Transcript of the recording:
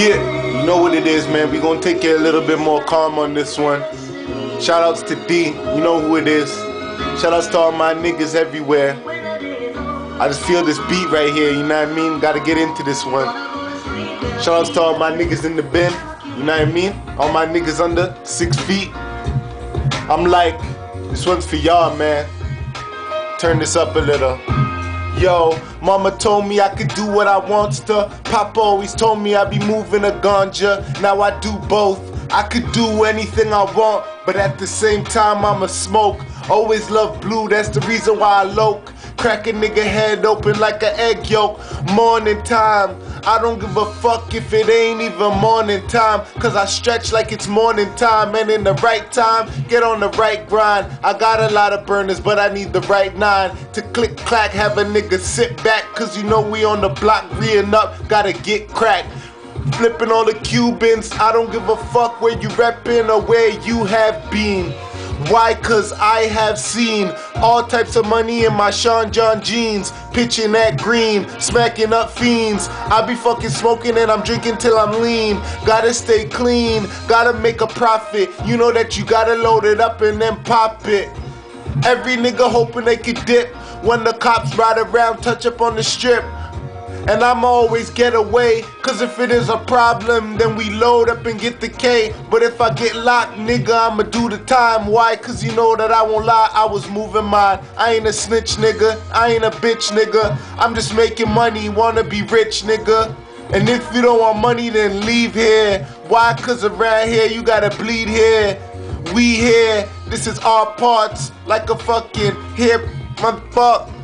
Yeah, you know what it is, man. We gonna take it a little bit more calm on this one. Shout outs to D, you know who it is. Shout outs to all my niggas everywhere. I just feel this beat right here, you know what I mean? Gotta get into this one. Shout outs to all my niggas in the bin, you know what I mean? All my niggas under 6 feet. I'm like, this one's for y'all, man. Turn this up a little. Yo, mama told me I could do what I want to. Papa always told me I'd be moving a ganja. Now I do both. I could do anything I want, but at the same time I'ma smoke. Always love blue, that's the reason why I loke. Crack a nigga head open like an egg yolk. Morning time, I don't give a fuck if it ain't even morning time, cause I stretch like it's morning time. And in the right time, get on the right grind. I got a lot of burners, but I need the right 9 to click clack, have a nigga sit back, cause you know we on the block reeing up, gotta get cracked. Flipping all the Cubans, I don't give a fuck where you reppin' or where you have been. Why? Cause I have seen all types of money in my Sean John jeans, pitching at green, smacking up fiends. I be fucking smoking and I'm drinking till I'm lean. Gotta stay clean, gotta make a profit. You know that you gotta load it up and then pop it. Every nigga hoping they could dip when the cops ride around, touch up on the strip. And I'ma always get away, cause if it is a problem, then we load up and get the K. But if I get locked, nigga, I'ma do the time. Why? Cause you know that I won't lie, I was moving mine. I ain't a snitch, nigga, I ain't a bitch, nigga. I'm just making money, wanna be rich, nigga. And if you don't want money, then leave here. Why? Cause around here, you gotta bleed here. We here, this is our parts, like a fucking hip, motherfucker.